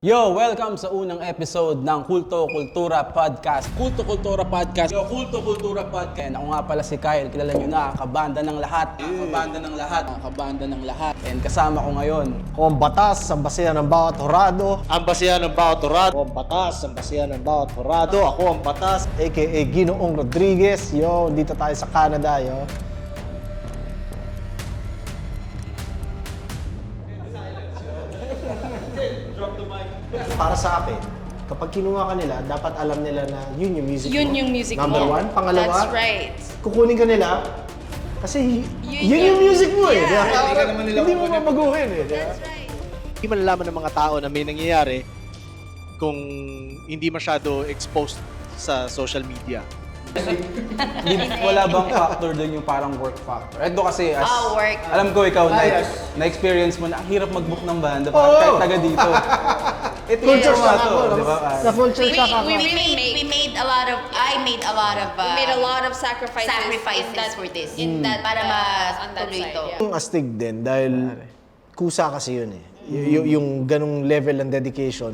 Yo, welcome sa unang episode ng Kulto Kultura Podcast. Kulto Kultura Podcast. Yo, Kulto Kultura Podcast. Ako nga pala si Kyle. Kilala nyo na, kabanda ng lahat. Kabanda ng lahat. Kabanda ng lahat. And kasama ko ngayon. Ako ang batas, ang basihan ng bawat horado. Ang basihan ng bawat horado. Ako ang batas, ang basihan ng bawat horado. Ako ang batas, aka Ginoong Rodriguez. Yo, dito tayo sa Canada, yo. Para sa akin, kapag kinuha ka nila, dapat alam nila na yun yung music Yun mo. yung music Number mo. one. Pangalawa, That's right. kukunin ka nila kasi Yun yun yung music mo eh. Yeah. Hindi mo mabaguhin eh. That's right. Hindi malalaman ng mga tao na may nangyayari kung hindi masyado exposed sa social media. Wala bang factor doon yung parang work factor? Ito kasi, Work. alam ko ikaw, na-experience mo na, ang hirap mag-book ng banda, kahit taga dito. Ito yung Culture shock to, ako. di ba? Na-culture shock ako. We made a lot of sacrifices for this. In that, para on that matuloy side, ito. yeah. Yung astig din dahil kusa kasi yun eh. Yung ganung level ng dedication.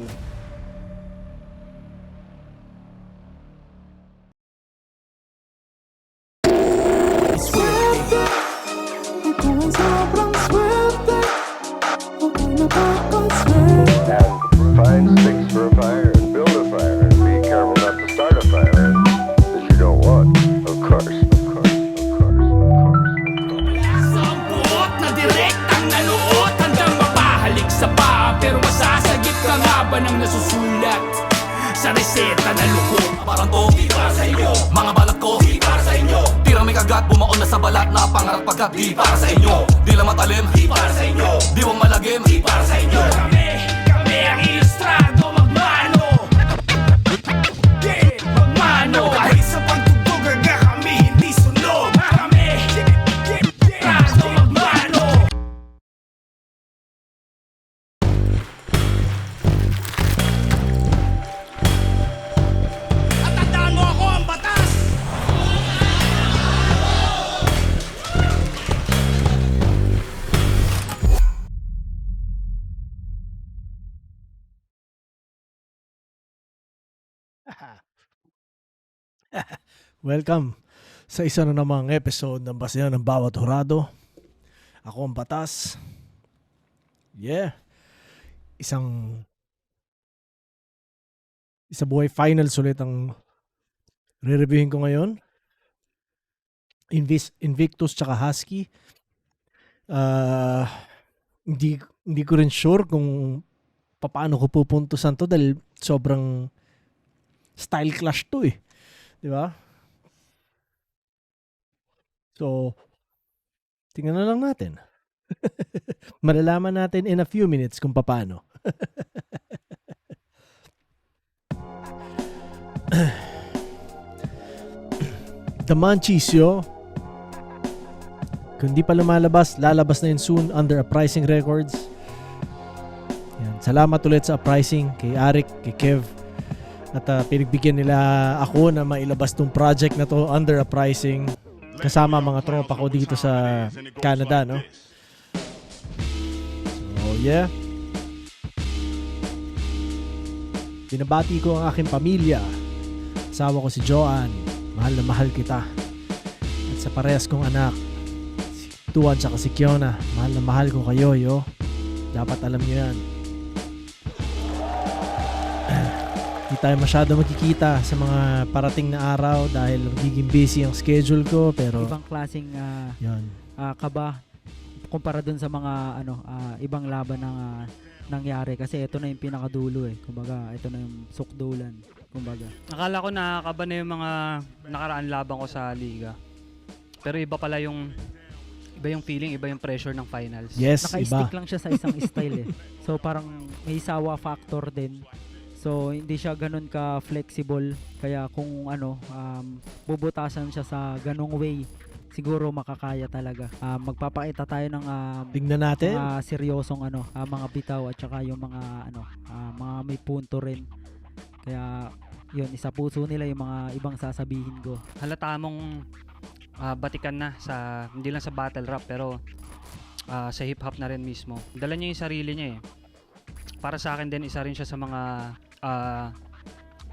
And find sticks for a fire and build a fire and be careful not to start a fire that you don't want. Of course, of course, of course, of course. Sampuot na direktang nanuot hanggang mapahalik sa paa. Pero masasagip ka nga ba ng nasusulat sa reseta na lukot? Parang to, di para sa inyo. Mga balat ko, di para sa inyo. Tirang may kagat, bumaon na sa balat na pangarap pagkat di para sa inyo. Di lang matalim, di para sa inyo. Diwang malagim, di para sa inyo. Kami ang ilustrado magmano. Yeah, magmano. Kahit sa pagtugtog aga kami hindi sunog. Kami, ilustrado magmano. At tandaan mo ako ang batas. Welcome sa isa na namang episode ng Basihan ng Bawat Horado. Ako ang batas. Yeah. Isa buhay finals ulit ang re-reviewin ko ngayon. Invictus tsaka Husky. Hindi ko rin sure kung paano ko pupuntusan to dahil sobrang style clash to eh. Di ba? So, tingnan na lang natin. Malalaman natin in a few minutes kung paano. The Munchies, yo. Kung di pa lumalabas, lalabas na yun soon under Uprising Records. Yan. Salamat ulit sa Uprising, kay Arik, kay Kev. At pinagbigyan nila ako na mailabas tong project na to under Uprising. Kasama mga tropa ko dito sa Canada, no? So, yeah. Binabati ko ang aking pamilya. Asawa ko si Joanne. Mahal na mahal kita. At sa parehas kong anak, si Tuan at si Kiona. Mahal na mahal ko kayo, yo. Dapat alam nyo yan. Hindi tayo masyado magkikita sa mga parating na araw dahil magiging busy ang schedule ko, pero ibang klaseng yan. kaba kumpara dun sa mga ibang laban na nangyari kasi ito na yung pinakadulo eh. Kumbaga ito na yung sukdulan. Kumbaga. Akala ko nakakaba na yung mga nakaraan labang ko sa liga. Pero iba pala yung feeling, iba yung pressure ng finals. Yes, Naka-stick iba. lang siya sa isang style eh. So parang may sawa factor din. So hindi siya ganun ka flexible kaya kung bubutasan siya sa ganung way siguro makakaya talaga. Magpapakita tayo ng Tingnan natin. mga seryosong mga bitaw at saka yung mga mga may punto rin. Kaya yun, isa puso nila yung mga ibang sasabihin ko. Halata mong batikan na sa hindi lang sa battle rap pero sa hip hop na rin mismo. Dala niya yung sarili niya eh. para sa akin din, isa rin siya sa mga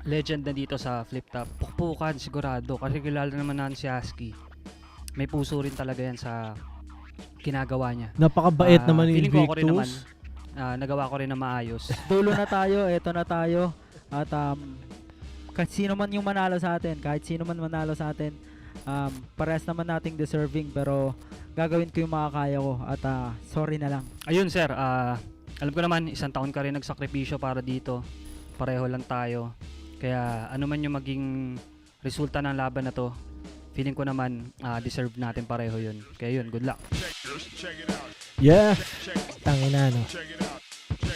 legend na dito sa Flip Top. Pukpukan sigurado kasi kilala naman natin si Husky. May puso rin talaga yan sa ginagawa niya. Napakabait naman ni feeling ko ako rin naman, Invictus. nagawa ko rin na maayos. Dulo na tayo, eto na tayo. At kahit sino man yung manalo sa atin, parehas naman nating deserving, pero gagawin ko yung makakaya ko at sorry na lang. Ayun sir, alam ko naman, 1 taon ka rin nagsakripisyo para dito. Pareho lang tayo. Kaya ano man yung maging resulta ng laban na to, feeling ko naman deserve natin pareho yun. Kaya yun, good luck. Yeah. Tangina, no.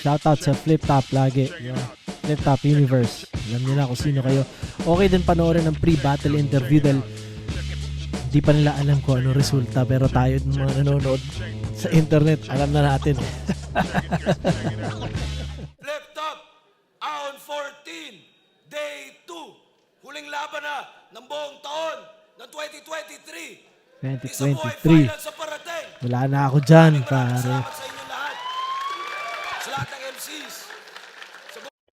Shoutout sa Flip Top lagi. Yeah. Flip Top Universe. Alam niyo na kung sino kayo. Okay din panoorin ng pre-battle interview dahil di pa nila alam kung ano resulta, pero tayo mga nanonood sa internet, alam na natin. Flip Top, Round 14, Day 2. Huling laban na ng buong taon ng 2023. Isa buhay 2023. final sa parating. Wala na ako dyan, pare. Salamat sa inyo lahat. Sa lahat ng MCs.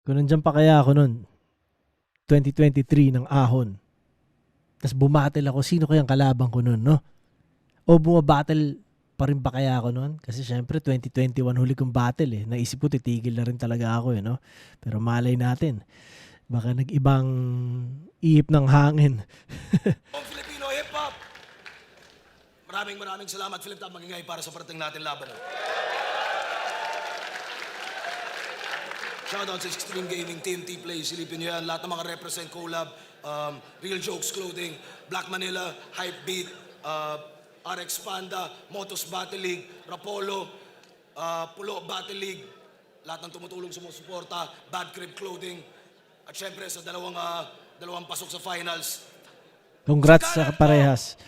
Kung nandyan pa kaya ako nun, 2023 ng ahon. Tapos bumattle ako, sino kayang kalaban ko nun, no? O bumabattle pa rin ba kaya ako nun? Kasi syempre 2021 huli kong battle eh. Naisip ko titigil na rin talaga ako eh, no? Pero malay natin. Baka nag-ibang ihip ng hangin. Filipino Hip Hop. Maraming salamat, Philip Top, magingay para sa parating natin laban. Shoutout sa Extreme Gaming, TNT Play, silipin nyo yan. Lahat ng mga represent collab, Real Jokes Clothing, Black Manila, Hype Beat, RX Panda, Motos Battle League, Rapolo, Pulo Battle League, lahat ng tumutulong sumusuporta, Bad Crib Clothing, at syempre sa dalawang pasok sa finals. Congrats sa parehas.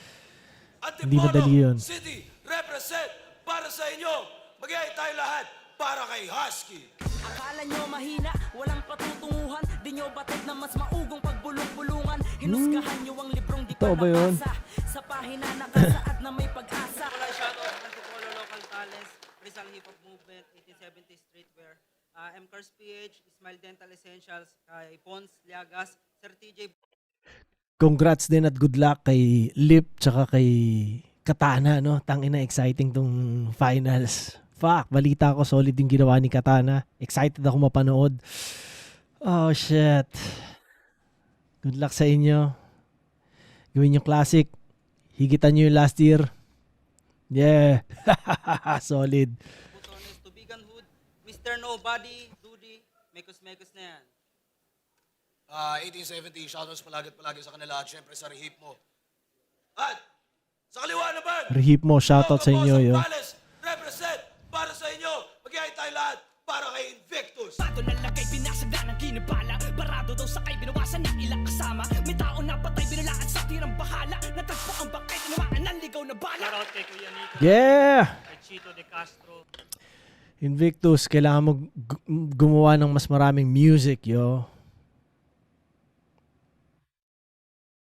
Hindi madali yun. City, represent para sa inyo. Mag-iay tayo lahat para kay Husky. Akala nyo mahina, walang patutunguhan. Di nyo batid na mas maugong pagbulong-bulungan. Hinusgahan nyo ang librong di pa ba yun? nabasa. Sa pahina nakasaad na may pag-asa. Shoutout to Antipolo Local Talents, Rizal Hip Hop Movement, 1870 Streetwear, MCARS PH, Smile Dental Essentials, kay Pons Liagas, Sir TJ. Congrats din at good luck kay Lip tsaka kay Katana, no? Tangina, exciting tong finals. Fuck, balita ko solid yung ginawa ni Katana. Excited ako mapanood. Oh shit. Good luck sa inyo. Gawin yung classic. Higitan nyo yung last year. Yeah. Solid. Butones, Tubigan Hood, Mr. Nobody, Dudy, Mekos na yan. 1870, shoutouts palagi sa kanila at syempre sa rehip mo. At sa kaliwa naman, Rehip mo, shoutout sa inyo, yo. Palace, represent para sa inyo. Mag-iay tayo lahat para kay Invictus. Pato na lagay, binasagda ng ginabala. Barado daw sakay, binawasan ng ilang kasama. May tao na patay, binalaan sa tirang bahala. Natagpo ang bangkay, tinamaan ng ligaw na bala. Shoutout kay Kuya Nico, Yeah! kay Chito De Castro. Invictus, kailangan mo gumawa ng mas maraming music, yo.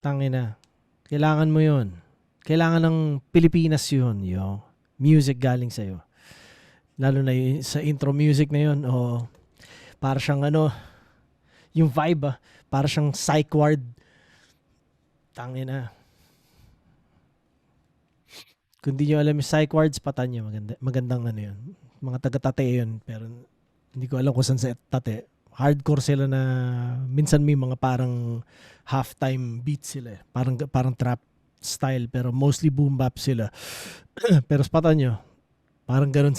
Tangina. Kailangan mo yun. Kailangan ng Pilipinas yun, yo. Music galing sa'yo. Lalo na sa intro music na yun, para siyang yung vibe, para siyang psych ward. Tangina. Kung di nyo alam yung psych wards, patan nyo. Magandang yun. Mga taga-tate yun, pero hindi ko alam kung saan sa tate. Hardcore sila na minsan may mga parang halftime beats sila. Parang trap style, pero mostly boom bap sila. Pero spatan nyo, parang ganun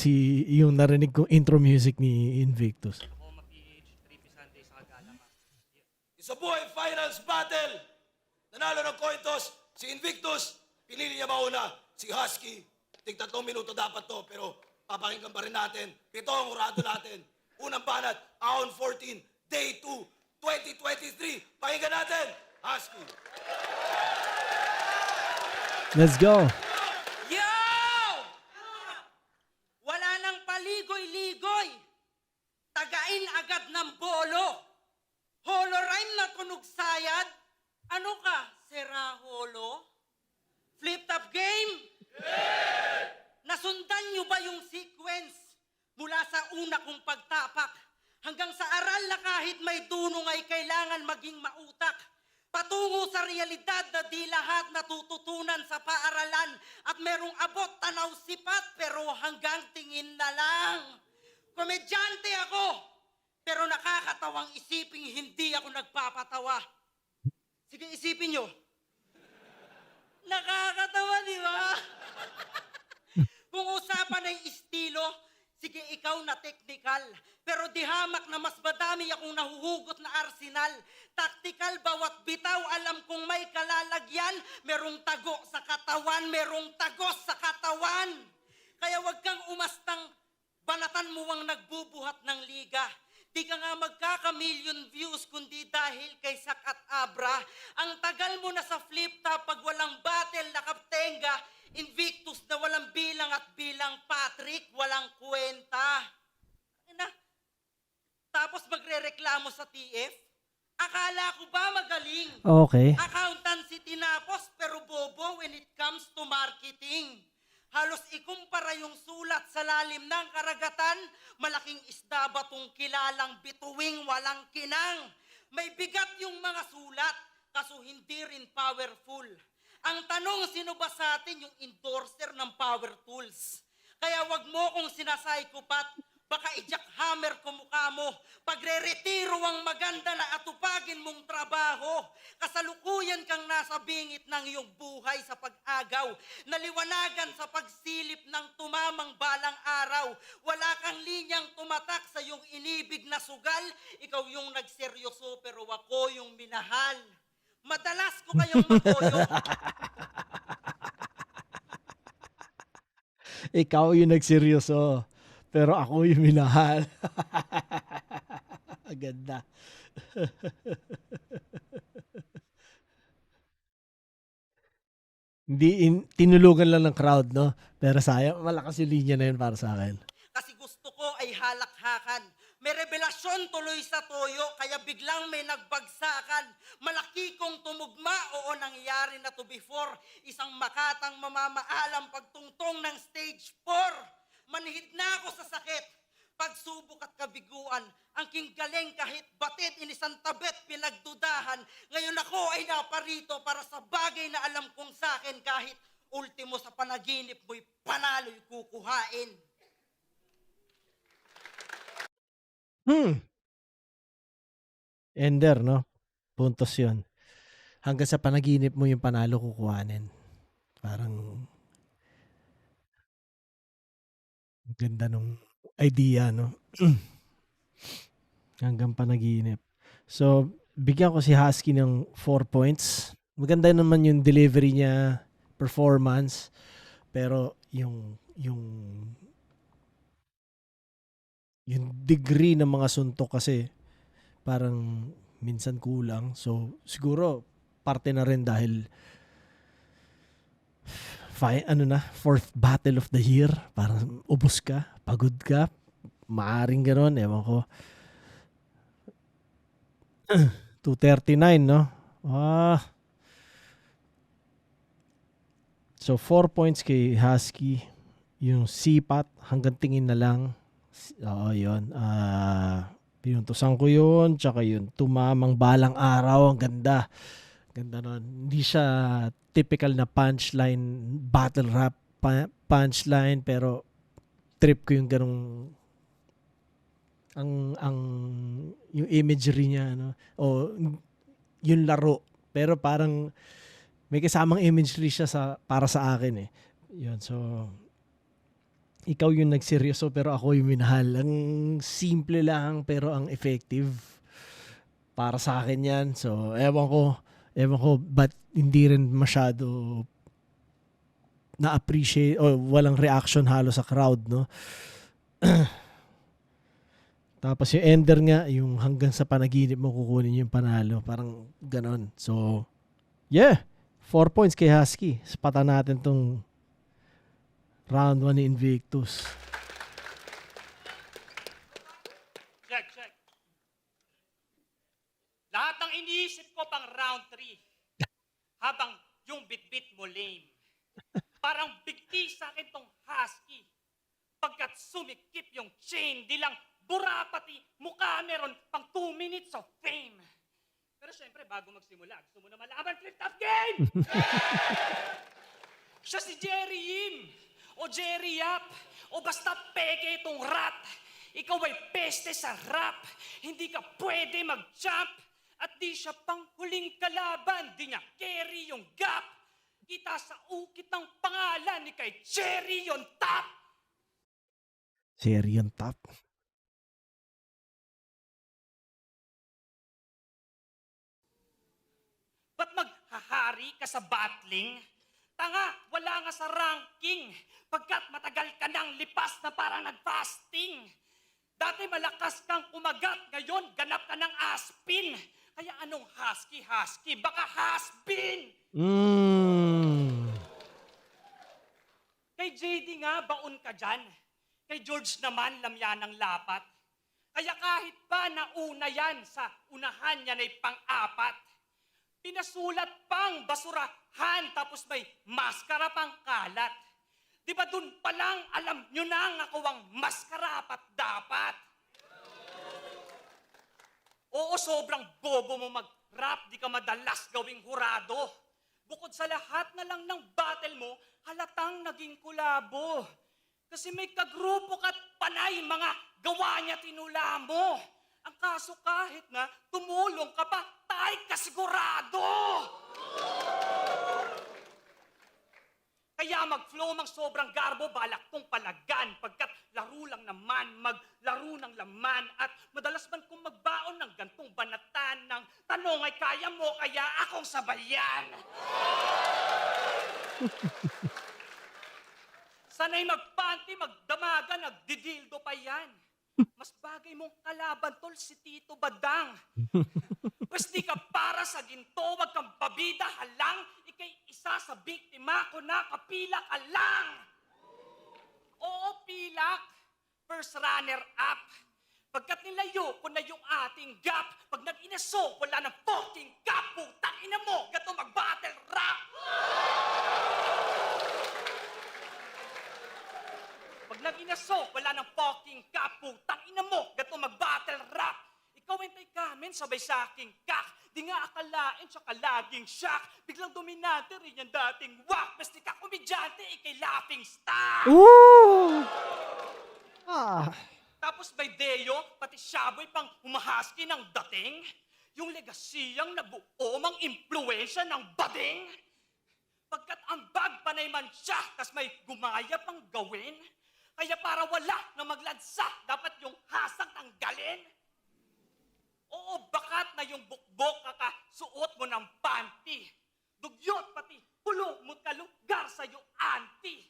yung narinig kong intro music ni Invictus. Isa buhay finals battle. Nanalo ng coin toss si Invictus. Pinili niya mauna si Husky. Tig 3 minuto dapat to, pero papakinggan pa rin natin. Ito ang urado natin. Unang banat, Round 14, Day 2, 2023. Pakinggan natin, Husky. Let's go! Yo! Wala nang paligoy-ligoy. Tagain agad ng bolo. Holo rhyme na tunog sayad. Ano ka, Sera Holo? Flip top game? Nasundan nyo ba yung sequence? Mula sa una kong pagtapak Hanggang sa aral na kahit may dunong ay kailangan maging mautak. Patungo sa realidad na di lahat natututunan sa paaralan at merong abot tanaw sipat pero hanggang tingin na lang. Komedyante ako, pero nakakatawang isiping hindi ako nagpapatawa. Sige, isipin nyo. Nakakatawa, di ba? Kung usapan ay estilo, sige ikaw na technical. Pero di hamak na mas madami akong nahuhugot na arsenal. Tactical, bawat bitaw, alam kong may kalalagyan. Merong tago sa katawan, merong tagos sa katawan. Kaya wag kang umastang banatan mo ang nagbubuhat ng liga. Di ka nga magkaka-million views kundi dahil kay Sak at Abra. Ang tagal mo na sa flip top pag walang battle na kaptenga. Invictus na walang bilang at bilang Patrick, walang kwenta. Na, tapos magre-reklamo sa TF? Akala ko ba magaling? Okay. Accountancy tinapos pero bobo when it comes to marketing. Halos ikumpara yung sulat sa lalim ng karagatan, malaking isda ba tong kilalang bituing walang kinang? May bigat yung mga sulat, kaso hindi rin powerful. Ang tanong, sino ba sa atin yung endorser ng power tools? Kaya wag mo kong sinasaykopat, baka i-jackhammer ko mukha mo. Pagre-retiro ang maganda na atupagin mong trabaho. Kasalukuyan kang nasa bingit ng iyong buhay sa pag-agaw. Naliwanagan sa pagsilip ng tumamang balang araw. Wala kang linyang tumatak sa iyong inibig na sugal. Ikaw yung nagseryoso pero ako yung minahal. Madalas ko kayong makoyo. Ikaw yung nagseryoso, pero ako yung minahal. Ganda. Tinulugan lang ng crowd, no? Pero sayang, malakas yung linya na yun para sa akin. Kasi gusto ko ay halakhakan. May revelasyon tuloy sa toyo, kaya biglang may nagbagsakan. Malaki kong tumugma, oo nangyari na to before. Isang makatang mamamaalam pagtungtong ng stage 4. Manhid na ako sa sakit. Pagsubok at kabiguan, ang kinggaling kahit batid inisang tabet pinagdudahan. Ngayon ako ay naparito para sa bagay na alam kong sa akin kahit ultimo sa panaginip mo'y panalo'y kukuhain. Ender, no? Puntos yun. Hanggang sa panaginip mo yung panalo kukuhanin. Parang ganda nung idea, no? Hanggang panaginip. So, bigyan ko si Husky ng 4 points. Maganda naman yung delivery niya, performance, pero yung degree ng mga suntok kasi parang minsan kulang. So, siguro parte na rin dahil fourth battle of the year. Parang ubos ka, pagod ka, maaring gano'n, ewan ko. 239, no? So, 4 points kay Husky. Yung sipat, hanggang tingin na lang. Oo, yun. Pinuntusan ko yun. Tsaka yun, tumamang balang araw. Ang ganda. Ganda nun. Hindi siya typical na punchline, battle rap punchline. Pero trip ko yung ganong yung imagery niya. Ano? O yung laro. Pero parang may kasamang imagery siya para sa akin eh. Yun, so ikaw yung nagseryoso pero ako yung minahal. Ang simple lang pero ang effective. Para sa akin yan. So, ewan ko but hindi rin masyado na-appreciate o walang reaction halos sa crowd, no? Tapos yung ender nga, yung hanggang sa panaginip mo kukunin yung panalo. Parang ganon. So, yeah. 4 points kay Husky. Sapatan natin tong round 1 ni Invictus. Check. Lahat ng iniisip ko pang round 3. Habang yung bit-bit mo lame. Parang bigti sa akin tong Husky. Pagkat sumikip yung chain, di lang bura pati mukha, meron pang 2 minutes of fame. Pero syempre, bago magsimula, gusto mo na malaman, flip-top game! Siya si Jerry Yim, o Jerry Yap, o basta peke itong rat. Ikaw ay peste sa rap, hindi ka pwede mag-jump, at di siya pang huling kalaban, di niya carry yung gap. Kita sa ukit ng pangalan ni kay Cherry yon top. Cherry on top. Ba't maghahari ka sa battling? Tanga, wala nga sa ranking. Pagkat matagal ka nang lipas na parang nag-fasting. Dati malakas kang umagat, ngayon ganap ka ng aspin. Kaya anong husky? Baka has-been. Kay JD nga, baon ka dyan. Kay George naman, lamyan ng lapat. Kaya kahit pa nauna yan, sa unahan yan ay pang-apat. Pinasulat pang basurahan, tapos may maskara pang kalat. Di ba dun pa lang alam nyo na ang ako ang maskarapat dapat? Oo, sobrang bobo mo mag-rap, di ka madalas gawing hurado. Bukod sa lahat na lang ng battle mo, halatang naging kulabo. Kasi may kagrupo ka't panay mga gawa niya tinula mo. Ang kaso kahit na tumulong ka pa, tayo kasigurado! Kaya mag-flow mang sobrang garbo, balak kong palagan. Pagkat laro lang naman, maglaro ng laman. At madalas man kong magbaon ng gantong banatan ng tanong ay kaya mo, kaya akong sabayan. Sanay magpanty, magdamaga, nagdidildo pa yan. Mas bagay mong kalaban, tol, si Tito Badang. Pwes di ka para sa ginto, wag kang babida, halang. Ika'y isa sa biktima ko na kapila ka lang. Oo, pilak. First runner-up. Pagkat nilayo ko na yung ating gap, pag nag-inaso, wala na fucking gap. Putang ina mo, gato mag-battle rap. Pag nag-inaso, wala nang fucking gap. Putang ina mo, gato mag-battle rap. Ikaw hintay kamin, sabay sa aking kak. Di nga akalain, tsaka laging shock. Biglang dominante rin yung dating wak. Basta ka komedyante, ikay laughing stock. Ooh! Tapos may Deo, pati Shaboy pang humahaski ng dating. Yung legasiyang nabuo mang impluensya ng bading. Pagkat ang bag panay man siya, tas may gumaya pang gawin. Kaya para wala na maglansa, dapat yung hasang tanggalin. Oo, bakat na yung bukbok kakasuot mo ng panty. Dugyot pati pulong mo kalugar sa'yo, auntie.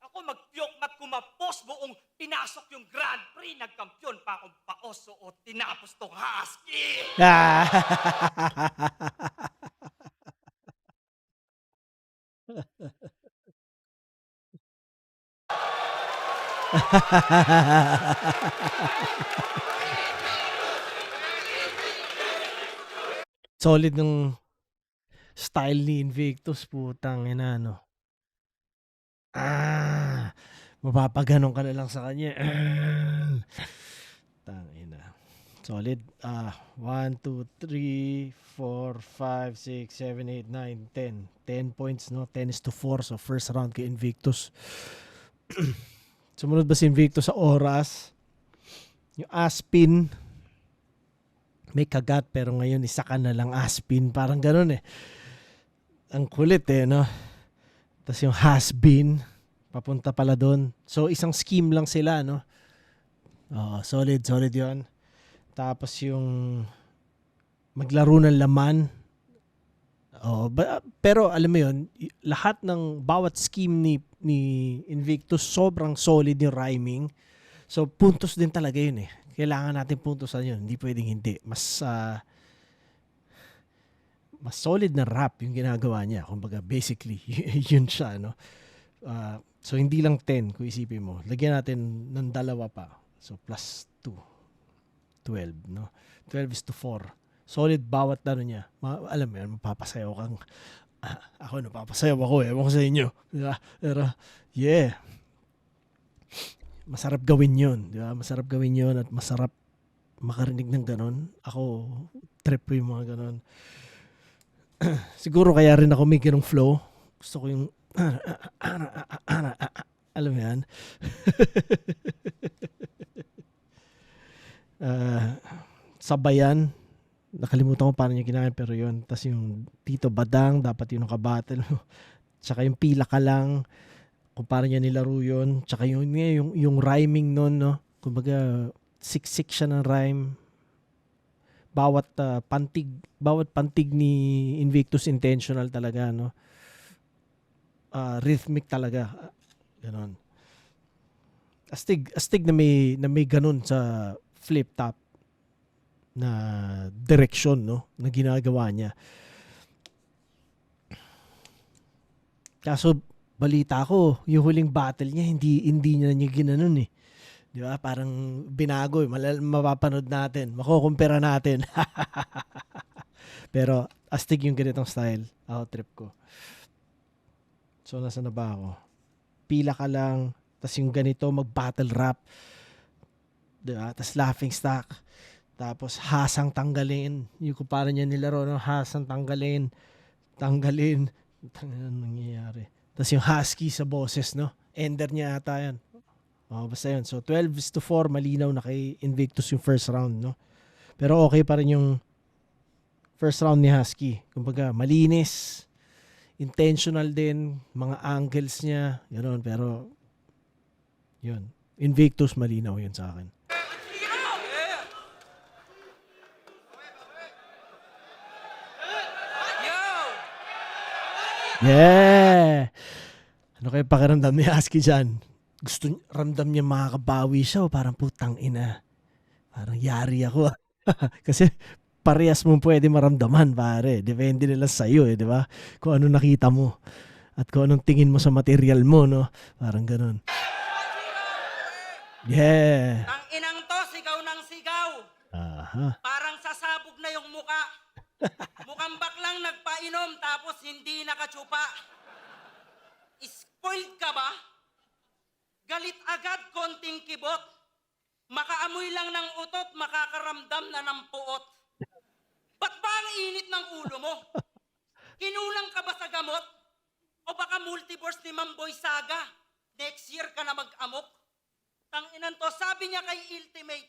Ako magpiyok mat kumapos buong pinasok yung Grand Prix. Nagkampiyon pa akong paoso o tinapos tong husky. Solid ng style ni Invictus, putang ina, no. Mapapaganon ka na lang sa kanya. Tangina. Solid. 1, 2, 3, 4, 5, 6, 7, 8, 9, 10. 10 points, no? 10-4. So, first round kay Invictus. Sumunod ba si Invictus sa oras? Yung Aspin. May kagat, pero ngayon isa ka na lang Aspin. Parang ganun eh. Ang kulit eh, no? Tapos yung has-been, papunta pala doon. So, isang scheme lang sila, no? Solid yon. Tapos yung maglaro ng laman. Pero alam mo yun, lahat ng bawat scheme ni Invictus, sobrang solid yung rhyming. So, puntos din talaga yun eh. Kailangan natin puntosan yun. Hindi pwedeng hindi. Mas solid na rap yung ginagawa niya. Kumbaga, basically, yun siya, no? So, hindi lang 10 kung isipin mo. Lagyan natin ng 2 pa. So, plus 2. 12, no? 12-4. Solid bawat ano niya. Alam mo yan, mapapasayaw kang... ako, napapasayaw ako. Ewan ko sa inyo. Pero, yeah. masarap gawin yun. Di ba? Masarap gawin yun at masarap makarinig ng ganon. Ako, trip ko yung mga ganon. Siguro kaya rin ako may ganong flow. Gusto ko yung alam mo yan? Sabayan. Nakalimutan ko paano niya kinain pero yun. Tapos yung Tito Badang, dapat yun ang kabattle mo. Tsaka yung Pila Ka Lang, kung paano niya nilaro yun. Tsaka yung rhyming nun, no? Kumbaga, siksik siya ng rhyme. Bawat pantig ni Invictus intentional talaga, no? Rhythmic talaga. Ganon. Astig na may ganon sa flip top na direksyon, no, na ginagawa niya. Kaso balita ko, yung huling battle niya hindi niya ginanon eh. 'Di ba? Parang binago eh. Mapapanood natin, makukumpara natin. Pero astig yung ganitong style. Ako trip ko. So nasa na ba ako? Pila Ka Lang, tas yung ganito mag-battle rap. 'Di ba? Tas laughing stock. Tapos hasang tanggalin. Yung kung paano niya nilaro, no? Hasang tanggalin. Ano nangyayari? Tapos yung husky sa boses, no? Ender niya ata yan. Basta yun. So 12-4, malinaw na kay Invictus yung first round, no? Pero okay pa rin yung first round ni Husky. Kumbaga, malinis. Intentional din. Mga angles niya. Ganoon. Pero, yun. Invictus, malinaw yun sa akin. Yeah! Ano kayo pakiramdam ni Husky dyan? Ramdam niya makakabawi siya o parang putang ina. Parang yari ako. Kasi parehas mo pwede maramdaman, pare. Depende nila sa iyo, di ba? Kung ano nakita mo at kung anong tingin mo sa material mo, no? Parang ganun. Yeah! Ang inang to, sigaw ng sigaw. Aha. Parang sasabog na yung muka. Mukhang baklang nagpainom tapos hindi nakatsupa. Spoiled ka ba? Galit agad, konting kibot. Makaamoy lang ng utot, makakaramdam na ng puot. Ba't ba ang init ng ulo mo? Kinulang ka ba sa gamot? O baka multiverse ni Mamboy Saga? Next year ka na mag-amok? Tanginan to, sabi niya kay Ultimate,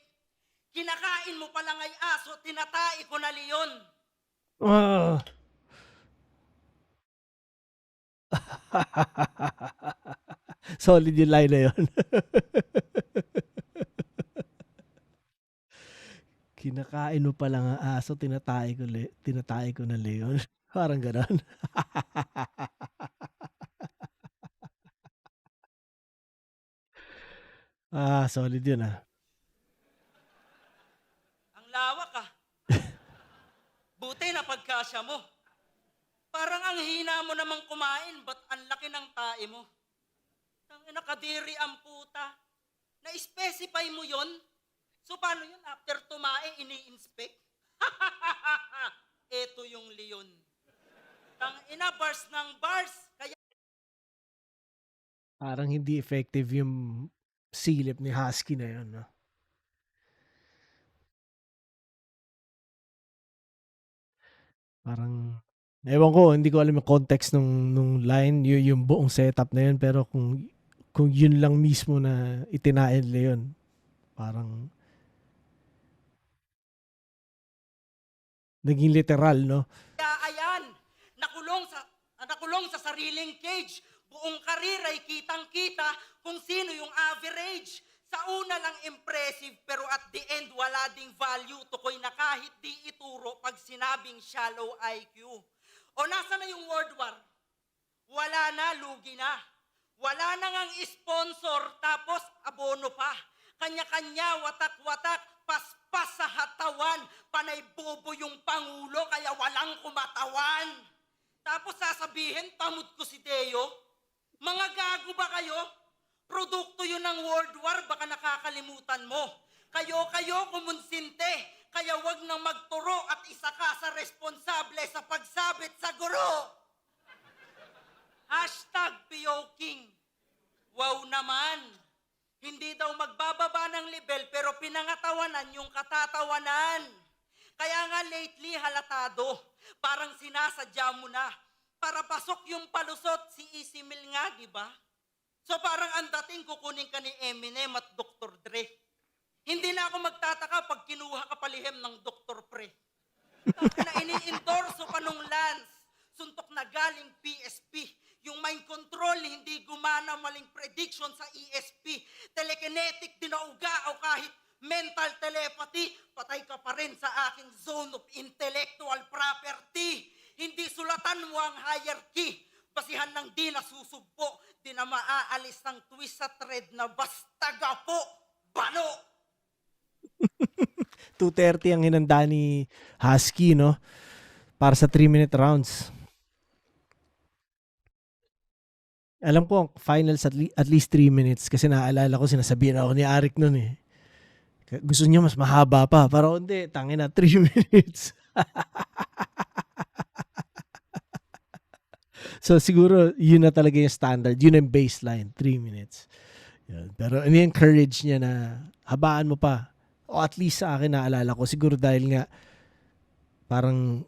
kinakain mo palang ay aso, tinatai ko na leon. Solid yung line na yun. Kinakain mo pa lang ang aso, tinatay ko na leon. Parang gano'n. Solid yun ah. Ang lawak ah. Buti na pagkasya mo. Parang ang hina mo namang kumain, ba't ang laki ng tae mo? Tangina, kadiri ang puta. Na-specify mo yon? So paano yun? After tumae, ini-inspect? Eto yung leon. Tangina, bars ng bars. Kaya Parang hindi effective yung silip ni Husky na yun, no? Parang, ewan ko, hindi ko alam yung context nung line, yung buong setup na yun, pero kung yun lang mismo na itinain nila yun, parang naging literal, no? ayan, nakulong sa sariling cage. Buong karir ay kitang-kita kung sino yung average. Sa una lang impressive, pero at the end wala ding value. Tukoy na kahit di ituro pag sinabing shallow IQ. O nasa na yung World War? Wala na, lugi na. Wala na ngang sponsor, tapos abono pa. Kanya-kanya, watak-watak, paspas sa hatawan. Panay bobo yung Pangulo, kaya walang kumatawan. Tapos sasabihin, tamod ko si Deo. Mga gago ba kayo? Produkto yun ng World War, baka nakakalimutan mo. Kayo kumunsinte, kaya wag nang magturo at isa ka sa responsable sa pagsabit sa guro. #POKing. Wow naman. Hindi daw magbababa ng level pero pinangatawanan yung katatawanan. Kaya nga lately halatado, parang sinasadya mo na. Para pasok yung palusot si Isimil nga, di ba? So parang ang dating kukunin ka ni Eminem at Dr. Dre. Hindi na ako magtataka pag kinuha ka palihim ng Dr. Pre. Na ini-endorso pa nung Lance, suntok na galing PSP. Yung mind control, hindi gumana, maling prediction sa ESP. Telekinetic, dinauga o kahit mental telepathy, patay ka pa rin sa aking zone of intellectual property. Hindi sulatan mo ang hierarchy. Basihan ng di nasusugpo, di na maaalis ng twist sa thread na basta gapo, bano. 2:30 ang hinanda ni Husky, no? Para sa 3-minute rounds. Alam ko, ang finals at least 3 minutes kasi naaalala ko, sinasabihan ako ni Arik nun eh. Gusto niya mas mahaba pa. Pero hindi, tangin na 3 minutes. So siguro, yun na talaga yung standard. Yun yung baseline, 3 minutes. Yun. Pero ini-encourage niya na habaan mo pa. O at least sa akin naalala ko, siguro dahil nga parang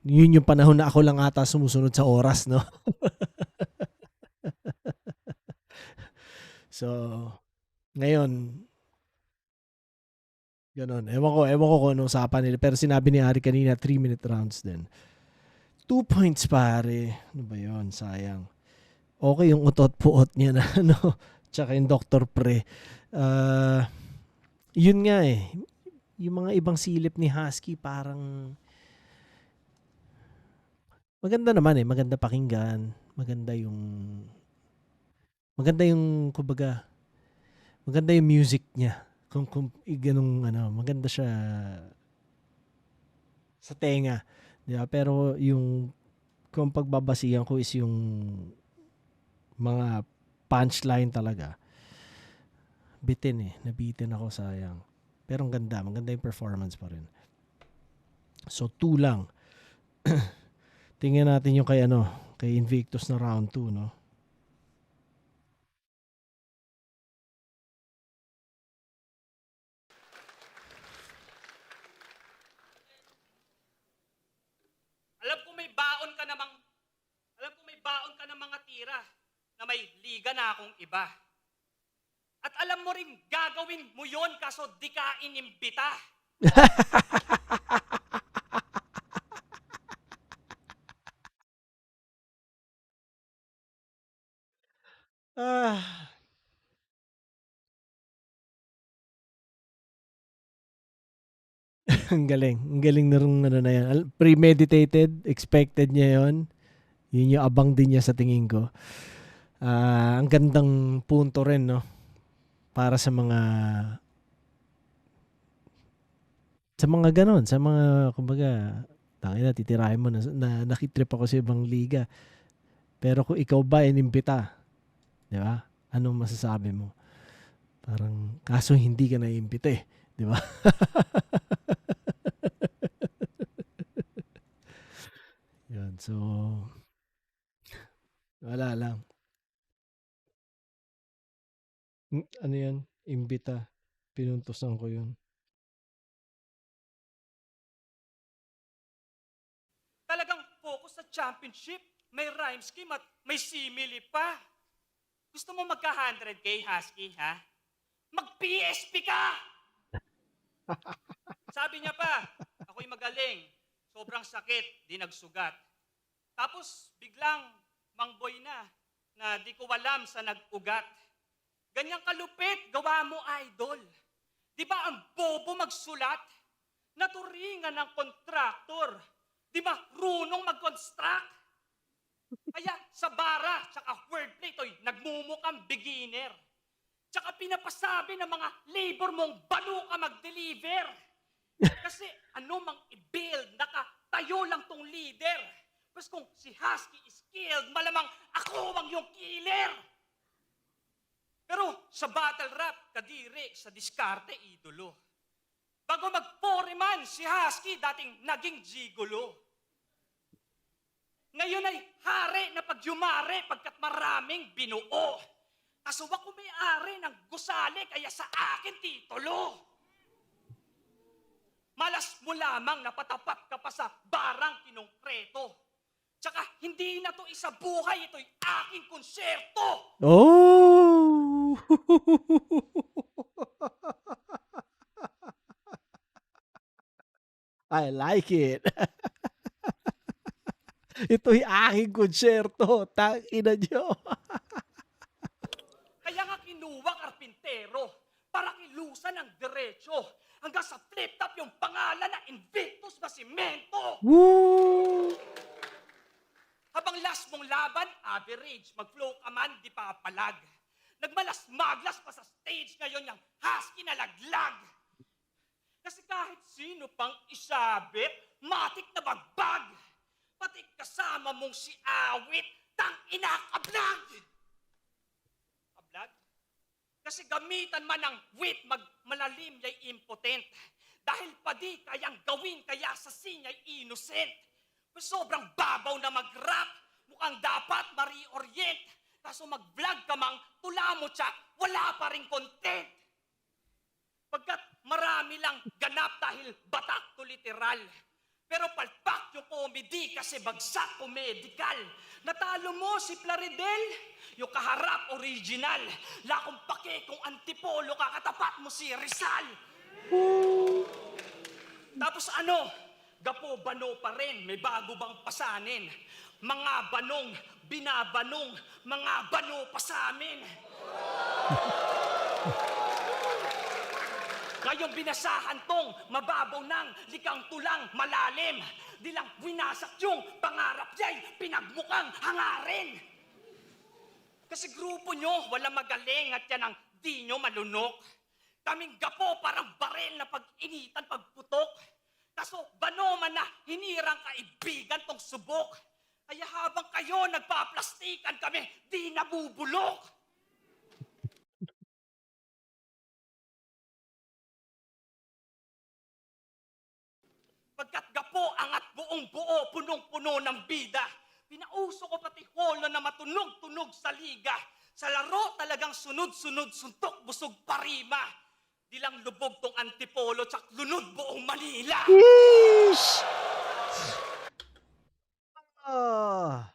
yun yung panahon na ako lang ata sumusunod sa oras, no? So, ngayon, ganon. Ewan ko kung anong usapan nila. Pero sinabi ni Ari kanina, 3-minute rounds din. 2 points, pare. Ano ba yun? Sayang. Okay yung utot-puot niya na, ano, tsaka yung Dr. Pre. Yun nga eh. Yung mga ibang silip ni Husky, parang maganda naman eh. Maganda pakinggan. Maganda yung kumbaga, maganda yung music niya. Kung ganung ano, maganda siya sa tenga. Diba? Pero kung pagbabasihan ko is yung mga punchline talaga. Nabitin ako, sayang. Pero ang ganda, maganda yung performance pa rin. So 2 lang. Tingnan natin yung kay Invictus na round 2, no? Alam ko may baon ka ng mga tira na may liga na akong iba. At alam mo rin, gagawin mo yon kaso di ka inimbita. Ang galing. Ang galing na rin na yan. Premeditated, expected niya yon. Yun yung abang din niya sa tingin ko. Ang gandang punto rin, no? Para sa mga ganon, sa mga, kumbaga, tangina, titirahin mo na nakitrip ako sa ibang liga. Pero kung ikaw ba inimbita, di ba? Anong masasabi mo? Parang, kaso hindi ka na-imbita eh. Di ba? Yan, so, wala lang. Ano yan? Imbita. Pinuntusan ko yun. Talagang focus sa championship. May rhyme scheme at may simile pa. Gusto mo magka 100K, Husky, ha? Mag-PSP ka! Sabi niya pa, ako'y magaling. Sobrang sakit, di nagsugat. Tapos, biglang, mangboy na di ko alam sa nag-ugat. Ganyang kalupit, gawa mo, idol. Di ba ang bobo magsulat? Naturingan ng kontraktor. Di ba runong mag-construct? Kaya sa bara, tsaka wordplay, to'y nagmumukhang beginner. Tsaka pinapasabi ng mga labor mong balo ka mag-deliver. Kasi ano mang i-build, nakatayo lang tong leader. Mas kung si Husky is skilled, malamang ako ang yung killer. Pero sa battle rap, kadiri, sa diskarte, idolo. Bago mag-foreman, si Husky dating naging gigolo. Ngayon ay hari na pagyumare pagkat maraming binuo. Kaso ako may-ari ng gusali kaya sa akin titulo. Malas mo lamang napatapat ka pa sa barang kinongkreto. Tsaka hindi na to isa buhay, ito'y aking konsyerto. Oh! I like it. Ito'y aking konsyerto. Tangina nyo. Kaya nga kinuha karpintero para kilusan ng diretso hanggang sa flip-top yung pangalan na Invictus Basimento. Woo! Habang last mong laban, average. Mag-flow ka man, di papalag. Nagmalas-maglas pa sa stage ngayon yung husky na laglag. Kasi kahit sino pang isabit, matik na bagbag. Pati kasama mong si Awit, tang inakablag. Kablag? Kasi gamitan man ng wit, malalim yay impotent. Dahil pa di kayang gawin, kaya sa sinya'y innocent. Sobrang babaw na mag-rap, mukhang dapat ma-reorient. Kaso mag-vlog ka mang, tula mo tsak, wala pa rin content. Pagkat marami lang ganap dahil batak to literal. Pero palpak yung comedy kasi bagsak o medical. Natalo mo si Plaridel, yung kaharap original. Lakong pake kung antipolo ka, katapat mo si Rizal. Tapos ano, gapo bano pa rin, may bago bang pasanin? Mga banong, binabanong, mga bano pa sa amin. Ngayong binasahan tong mababaw ng likang tulang malalim. Di lang winasak yung pangarap niya'y pinagmukhang hangarin. Kasi grupo nyo, wala magaling at yan ang di nyo malunok. Kaming gapo parang barel na pag-initan, pagputok. Kaso bano man na hinirang kaibigan tong subok. Kaya habang kayo nagpaplastikan kami, di nabubulok. Pagkat gapo angat buong buo, punong-puno ng bida. Pinauso ko pati holo na matunog-tunog sa liga. Sa laro talagang sunod-sunod, suntok, busog parima. Di lang lubog tong antipolo, tsak lunod buong Manila. Yeesh! Ah.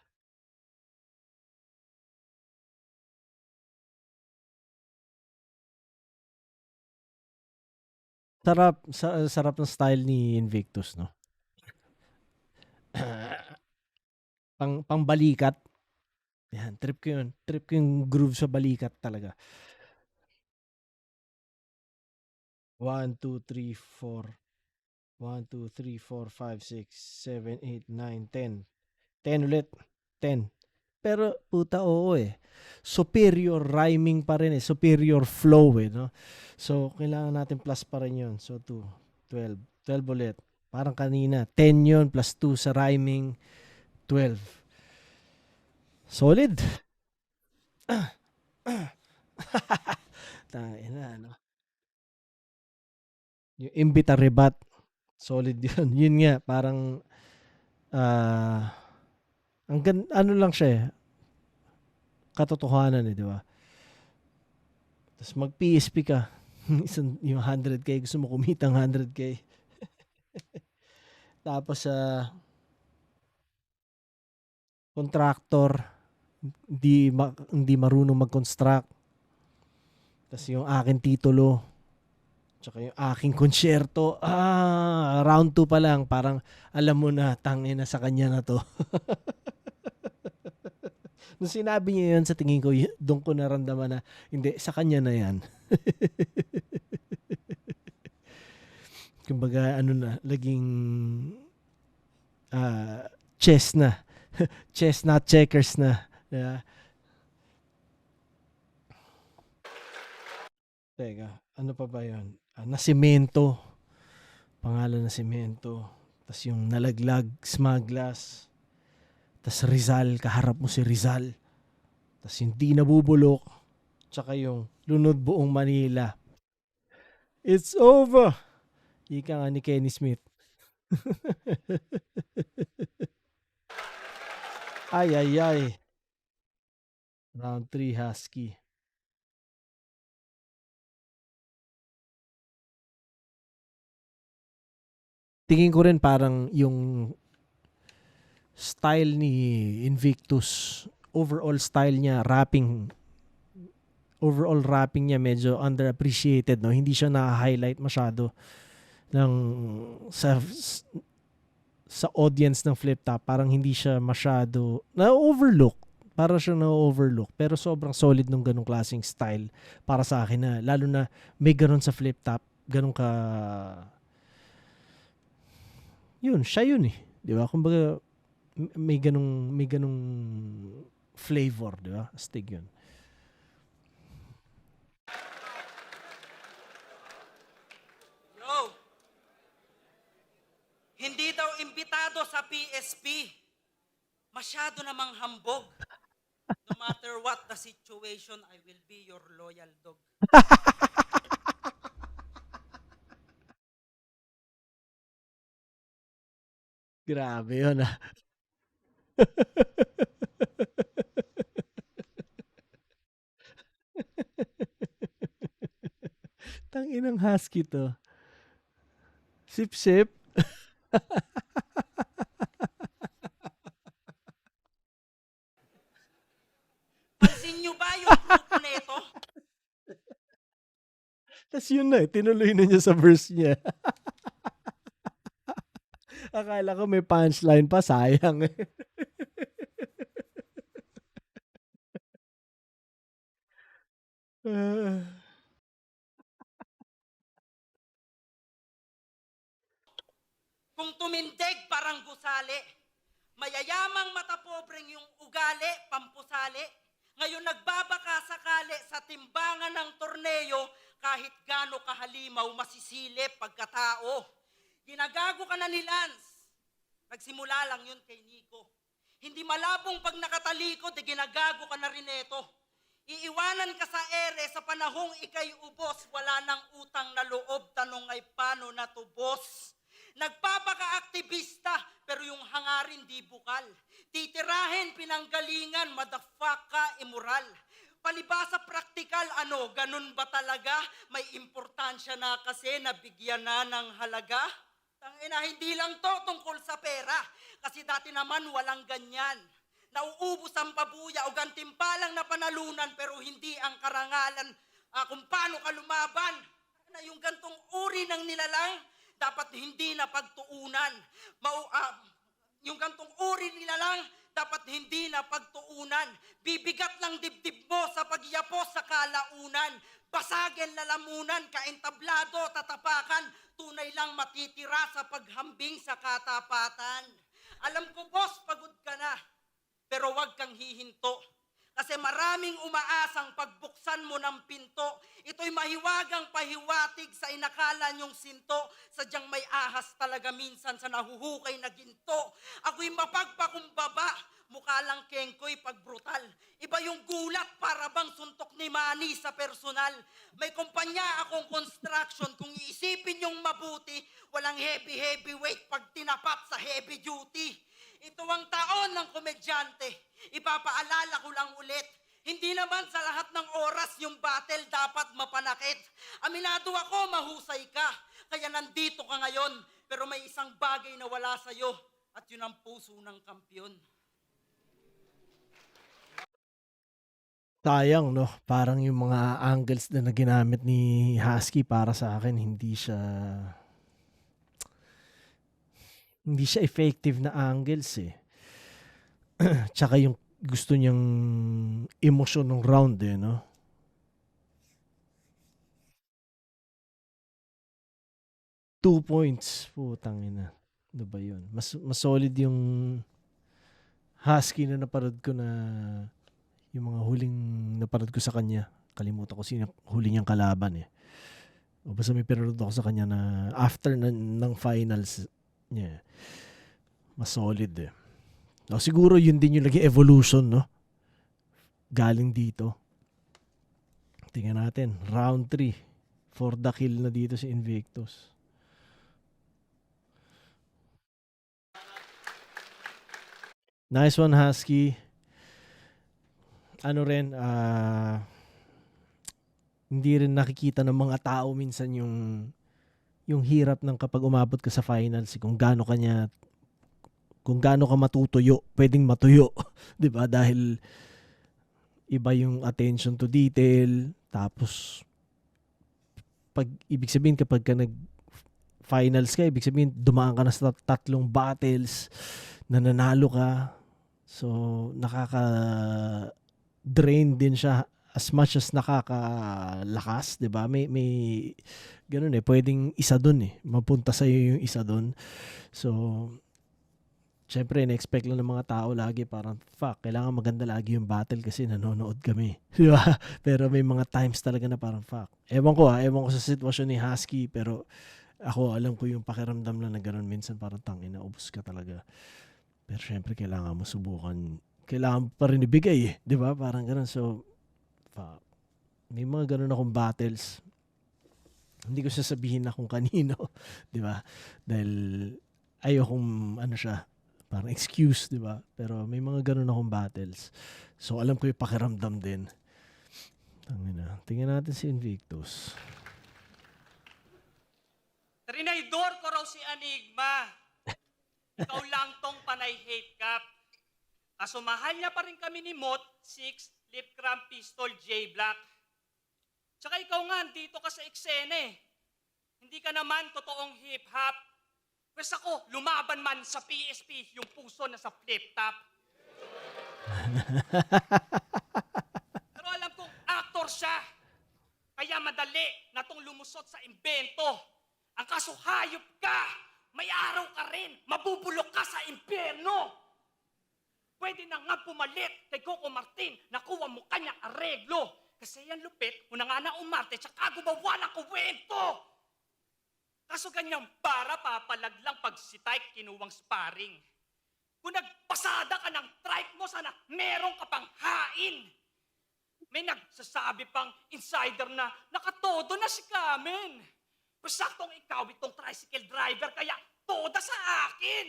Sarap ng style ni Invictus, no? Pang balikat. Yan, trip ko yun. Trip ko yung groove sa balikat talaga. 1, 2, 3, 4. 1, 2, 3, 4, 5, 6, 7, 8, 9, 10. 10 ulit. 10. Pero puta oo eh. Superior rhyming pa rin eh. Superior flow eh. No? So kailangan natin plus pa rin yun. So 2, 12. 12 ulit. Parang kanina. 10 yun plus 2 sa rhyming. 12. Solid. Tayo na no. Yung imbita rebat. Solid yun. Yun nga. Parang ano lang siya eh. Katotohanan eh, di ba? Tapos mag-PSP ka. Yung 100K. Gusto mo kumitang 100K. Tapos contractor. Hindi marunong mag-construct. Tapos yung aking titulo. Tsaka yung aking konsyerto. Round 2 pa lang. Parang alam mo na, tangina sa kanya na to. Nung sinabi niya yun, sa tingin ko, doon ko naramdaman na, hindi, sa kanya na yan. Kumbaga, ano na, laging chess na. Chess, not checkers na. Yeah. Teka, ano pa ba yun? Nasimento. Pangalan na Simento. Tapos yung nalaglag, Smaglas. Tapos Rizal, kaharap mo si Rizal. Tapos hindi nabubulok. Tsaka yung lunod buong Manila. It's over! Ika nga ni Kenny Smith. Ay. Round 3 Husky. tingin ko rin parang yung style ni Invictus, overall style niya, overall rapping niya medyo underappreciated, no? Hindi siya na-highlight masyado ng sa audience ng Flip Top. Parang hindi siya masyado na-overlook. Para siya na-overlook. Pero sobrang solid nung ganong klaseng style para sa akin na, lalo na may ganon sa Flip Top, ganon ka, yun, siya yun eh. Di ba? Kumbaga, may ganong flavor, di ba? Astig yun. Yo! Hindi daw imbitado sa PSP. Masyado namang hambog. No matter what the situation, I will be your loyal dog. Grabe yun ah. Tanginang husky to. Sip-sip. Pansin nyo ba yung grupo nito? Tapos yun na eh, tinuloy na niya sa verse niya. Akala ko may punchline pa, sayang eh. Kung tumindig parang gusali, mayayamang matapobreng yung ugali, pampusali. Ngayon nagbabaka sakali sa timbangan ng torneo, kahit gaano kahalimaw masisilip pagkatao. Ginagago ka na ni Lance. Nagsimula lang yun kay Nico. Hindi malabong pag nakatalikod, ginagago ka na rin ito. Iiwanan ka sa ere sa panahong ikay ubos, wala nang utang na loob, tanong ay paano natubos. Nagpapaka-aktivista, pero yung hangarin di bukal. Titirahin, pinanggalingan, madafaka, immoral. Palibasa praktikal, ano, ganun ba talaga? May importansya na kasi nabigyan na ng halaga? Tangina, hindi lang to tungkol sa pera. Kasi dati naman walang ganyan. Nauubos ang pabuya o gantimpalang na panalunan pero hindi ang karangalan kung paano ka lumaban. Na yung gantong uri ng nilalang, dapat hindi na pagtuunan. Yung gantong uri nilalang, dapat hindi na pagtuunan. Bibigat ng dibdib mo sa pagyapos sa kalaunan. Basagin lalamunan, kaentablado, tatapakan. Tunay lang matitira sa paghambing sa katapatan. Alam ko, boss, pagod ka na. Pero wag kang hihinto. Kasi maraming umaasang pagbuksan mo ng pinto. Ito'y mahiwagang pahiwatig sa inakala niyong sinto. Sadyang may ahas talaga minsan sa nahuhukay na ginto. Ako'y mapagpakumbaba, mukha lang kengkoy pag brutal. Iba yung gulat para bang suntok ni Manny sa personal. May kumpanya akong construction, kung iisipin yung mabuti, walang heavy weight pag tinapat sa heavy duty. Ito ang taon ng komedyante. Ipapaalala ko lang ulit. Hindi naman sa lahat ng oras yung battle dapat mapanakit. Aminado ako, mahusay ka. Kaya nandito ka ngayon. Pero may isang bagay na wala sa'yo. At yun ang puso ng kampyon. Sayang, no? Parang yung mga angles na ginamit ni Husky para sa akin, hindi siya effective na angles eh. Tsaka yung gusto niyang emosyon ng round eh, no? Two points. Putang ina. Ano ba yun? Mas solid yung Husky na naparod ko na yung mga huling naparod ko sa kanya. Kalimutan ko sino huli niyang kalaban eh. O basta may pinarod ako sa kanya na after ng finals niya. Mas solid eh. No, siguro yun din yung naging evolution, no? Galing dito. Tingnan natin. Round 3. For the kill na dito si Invictus. Nice one, Husky. Ano rin, hindi rin nakikita ng mga tao minsan yung yung hirap ng kapag umabot ka sa finals, kung gaano ka matutuyo, pwedeng matuyo, 'di ba? Dahil iba yung attention to detail, tapos ibig sabihin kapag ka finals ka, ibig sabihin dumaan ka na sa tatlong battles, nananalo ka. So nakaka-drain din siya as much as nakakalakas, 'di ba? May ganoon pwedeng isa doon mapunta sa iyo yung isa doon. So syempre, na-expect lang ng mga tao lagi parang, fuck, kailangan maganda lagi yung battle kasi nanonood kami. Di ba? Pero may mga times talaga na parang, fuck. Ewan ko sa sitwasyon ni Husky, pero ako, alam ko yung pakiramdam lang na gano'n. Minsan parang tangina, ubos ka talaga. Pero syempre, kailangan mo subukan. Kailangan pa rin ibigay Di ba? Parang gano'n. So, fuck. May mga gano'n akong battles. Hindi ko sasabihin na kung kanino. Di ba? Dahil ayokong parang excuse, di ba? Pero may mga ganun akong battles. So, alam ko yung pakiramdam din. Tingnan natin si Invictus. Trinaydor ko raw si Enigma. Ikaw lang tong panay hate cap. Kaso mahal niya pa rin kami ni Mot, 6, lip cramp pistol, J Black. Tsaka ikaw nga, dito ka sa eksena Hindi ka naman totoong hip-hop. Pwes ako, lumaban man sa PSP, yung puso na sa flip-top. Pero alam kong actor siya. Kaya madali na tong lumusot sa imbento. Ang kaso hayop ka, may araw ka rin, mabubulok ka sa impyerno. Pwede na nga pumalit kay Coco Martin, nakuha mo kanya areglo. Kasi yan lupit, una nga na umarte, tsaka gumawa ng kuwento. Kaso ganyang para papalaglang pag si Tyke kinuwang sparring. Kung nagpasada ka ng trike mo, sana meron ka pang hain. May nagsasabi pang insider na nakatodo na si Kamen. Pero saktong ikaw itong tricycle driver, kaya toda sa akin.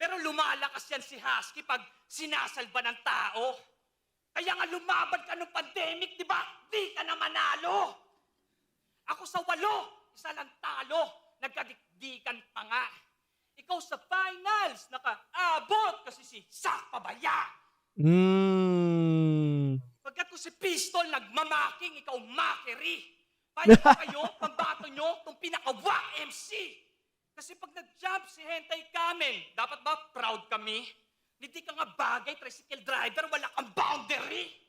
Pero lumalakas yan si Husky pag sinasalba ng tao. Kaya nga lumaban ka nung pandemic, di ba? Di ka na manalo. Ako sa 8, isa lang talo, nagkadikdikan pa nga. Ikaw sa finals, nakaabot kasi si Sak Pabaya. Pagkat ko si Pistol, nagmamaking, ikaw makery. Paano ba kayo, pambato nyo, itong pinaka-wak MC? Kasi pag nag-jump si Hentay Kamen, dapat ba proud kami? Hindi ka nga bagay, tricycle driver, wala kang boundary.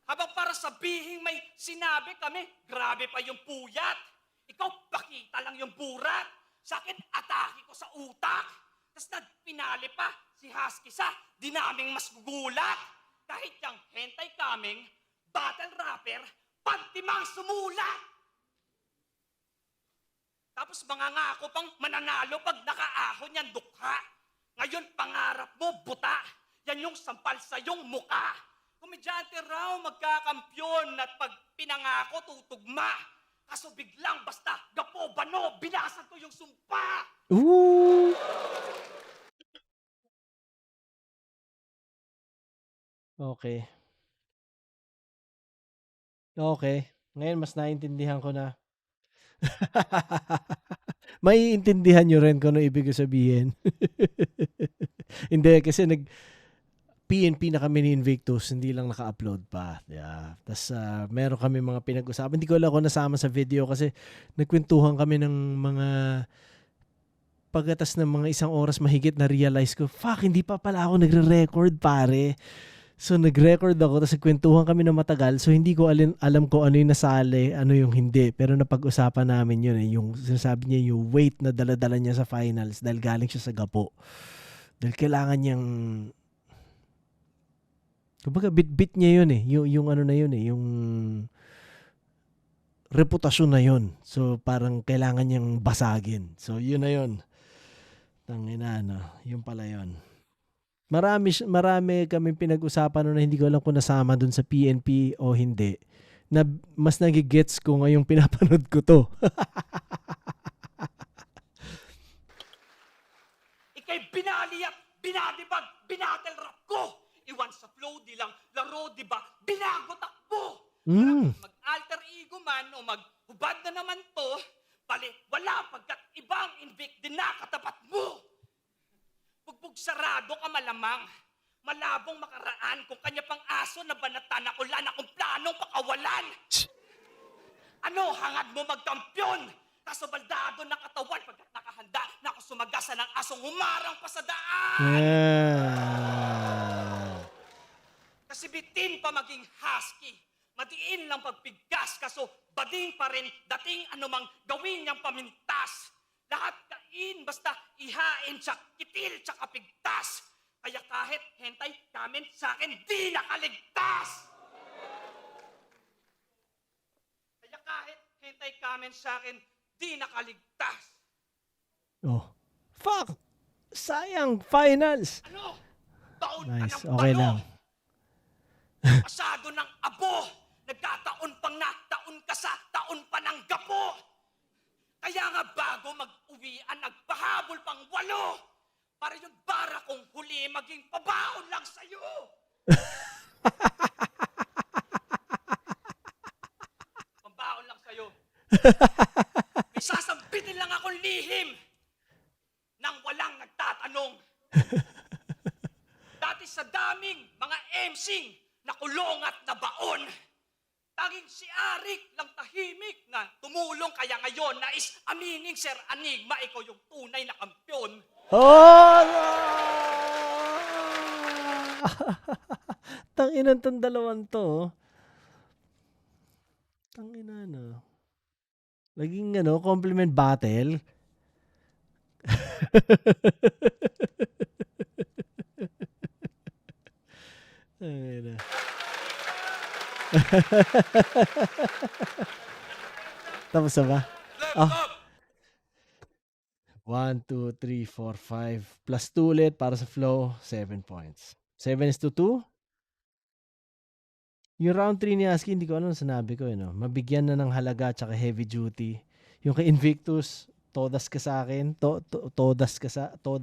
Habang para sabihin may sinabi kami, grabe pa yung puyat. Ikaw, pakita lang yung burat. Sa akin, atake ko sa utak. Tapos nagpinali pa si Husky sa dinaming mas gugulat. Kahit yung Hentay Kaming, battle rapper, pantimang sumulat. Tapos mangangako pang mananalo pag nakaahon yan dukha. Ngayon, pangarap mo, buta. Yan yung sampal sa yung muka. Komedyante raw magkakampyon at pag pinangako tutugma. Kaso biglang basta gapo bano, binasan ko yung sumpa. Ooh! Okay. Ngayon mas naintindihan ko na. Maiintindihan nyo rin kung ano ibig sabihin. Hindi, kasi PNP na kami ni Invictus, hindi lang naka-upload pa. Yeah. Tapos meron kami mga pinag-usapan. Hindi ko alam kung nasama sa video kasi nagkwentuhan kami ng mga pagkatas ng mga 1 oras mahigit na realize ko, fuck, hindi pa pala ako nagre-record, pare. So nag-record ako, tapos nagkwentuhan kami na matagal. So hindi ko alam ko ano yung nasali, ano yung hindi. Pero napag-usapan namin yun yung sinasabi niya yung weight na dala-dala niya sa finals dahil galing siya sa gapo. Dahil kailangan niyang kumbaga bit-bit niya yun yung ano na yun yung reputasyon na yun. So parang kailangan niyang basagin. So yun na yun. Tangina, yun pala yun. Marami kaming pinag-usapan na hindi ko alam kung nasama dun sa PNP o hindi. Na mas nagigets ko ngayong pinapanood ko to. Ika'y binali at binadibag, binatel rap ko. Iwan sa flow, di lang laro, di ba? Binagot ako! Marami man o maghubad na naman to, bali, wala pagkat ibang Invicti na katapat mo. Bugbog sarado ka malamang. Malabong makaraan kung kanya pang aso na banatan ako lang akong planong pakawalan. Ano, hangad mo magkampiyon? Kaso baldado na katawan pagkat nakahanda na ako sumagasa ng asong humarang pa sa daan. Kasi bitin pa maging husky. Madiin lang pagpigkas, kaso bading pa rin dating anumang gawin niyang pamintas. Lahat kain, basta ihain, tsak kitil, tsak kapigtas. Kaya kahit hentay kamin sa akin, di nakaligtas! Kaya kahit hentay kamin sa akin, di nakaligtas. Oh. Fuck! Sayang! Finals! Ano? Taon Nice. ka ng Okay balo. lang. Pasado ng abo. Nagkataon pang na taon ka sa taon pa ng gapo. Kaya nga bago mag-uwian, nagpahabol pang 8. Para yung bara kong huli maging pabaon lang sa'yo. Pambaon lang sa'yo. May sasambitin lang akong lihim nang walang nagtatanong. Dati sa daming mga emsing nakulong at nabaon. Tanging si Arik lang tahimik na tumulong kaya ngayon nais aminin Sir Enigma, ikaw yung tunay na kampyon. Oh! Tanginan tong dalawang to. Tangina no. Laging compliment battle. Tangina. Tapos na ba? Oh. 1, 2, 3, 4, 5. Plus 2 ulit para sa flow. 7 points. 7-2. Yung round 3 ni Husky, hindi ko alam sinabi ko. Mabigyan na ng halaga at heavy duty. Yung kay Invictus, todas ka sa akin. Toda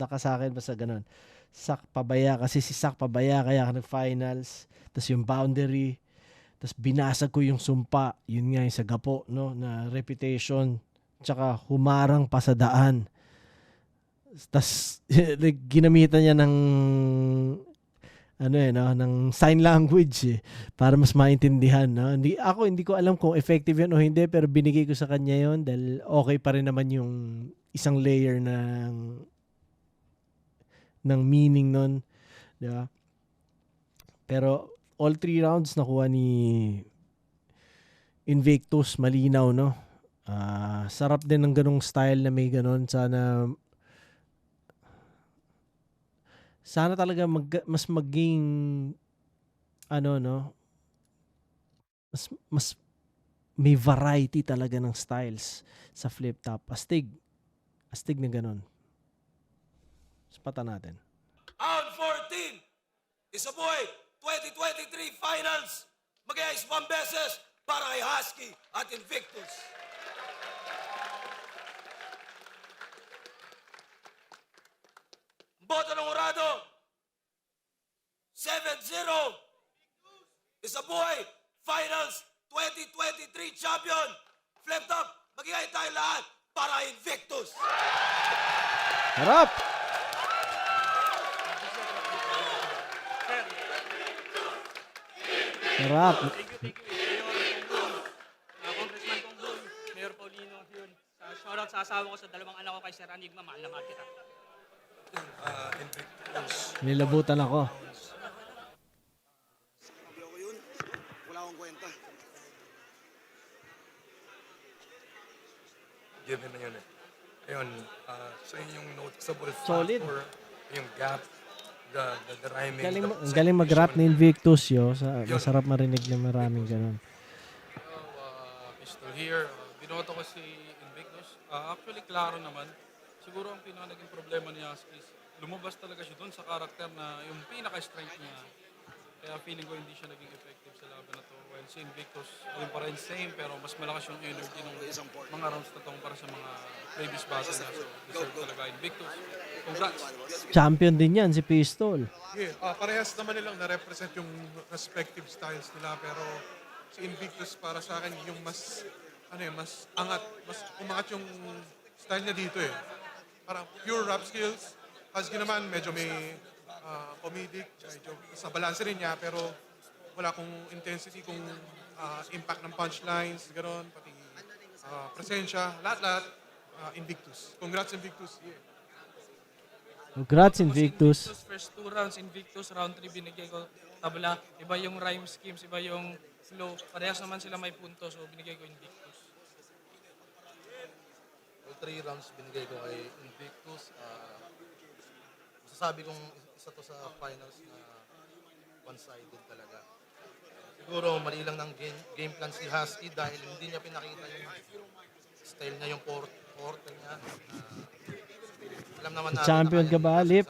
ka sa akin. Basta ganun. Sak pabaya. Kasi si Sak pabaya. Kaya ka nag-finals. Tapos yung boundary. Tapos binasag ko yung sumpa. Yun nga yung sa gapo. No? Na reputation. Tsaka humarang pa sa daan. Tapos ginamitan niya ng ng sign language para mas maintindihan, no? Hindi ko alam kung effective yun o hindi, pero binigay ko sa kanya yun dahil okay pa rin naman yung isang layer ng meaning nun, di ba? Pero all 3 rounds nakuha ni Invictus, malinaw, no? Sarap din ng ganong style na may ganon. Sana talaga mas maging mas may variety talaga ng styles sa flip top. Astig na ganon. Spata natin. Round 14 is a boy 2023 finals. Mag-ice 1 beses para kay Husky at Invictus. Boto ng Orado, 7-0 is a boy finals 2023 champion. Flip top, mag-iay tayo lahat para Invictus. Harap! Harap! Thank you, Congressman Congbun, Mayor Paulino, yun. Shoutout sa asawa ko, sa 2 anak ko kay Sir Enigma, mahal na mahal kita. Nilabutan ako. Sabi ako yun, wala akong kwenta. Given na yun Ayun, so yun yung noticeable Solid. factor, yung gap, the rhyming. Galing mag-rap ni Invictus, yo. Masarap marinig na maraming ganun. Pistol here, binoto ko si Invictus. Actually, klaro naman. Siguro ang pinaka-naging problema niya is lumabas talaga siya doon sa karakter na yung pinaka-strength niya. Kaya feeling ko hindi siya naging effective sa laban na to. While si Invictus, ayun pa rin same, pero mas malakas yung energy ng mga rounds na to para sa mga previous battle niya. So, deserve talaga Invictus. Congrats! Champion din yan, si Pistol. Yeah, parehas naman nilang na-represent yung respective styles nila, pero si Invictus para sa akin yung mas mas angat, mas umangat yung style niya dito eh. Parang pure rap skills. Husky naman medyo may comedic, medyo sa balance rin niya, pero wala kung intensity, kung impact ng punchlines, gano'n, pati presensya, lahat-lahat, Invictus. Congrats Invictus. Yeah. Congrats, Invictus. First 2 rounds, Invictus, round 3 binigay ko tabla. Iba yung rhyme schemes, iba yung flow. Parehas naman sila may punto, so binigay ko Invictus. All 3 rounds binigay ko kay Invictus. Masasabi kong isa to sa finals na one-sided talaga. Siguro mali lang ng game plan si Husky dahil hindi niya pinakita yung style niya, yung porte niya. Alam naman natin Champion ka ba, Lip?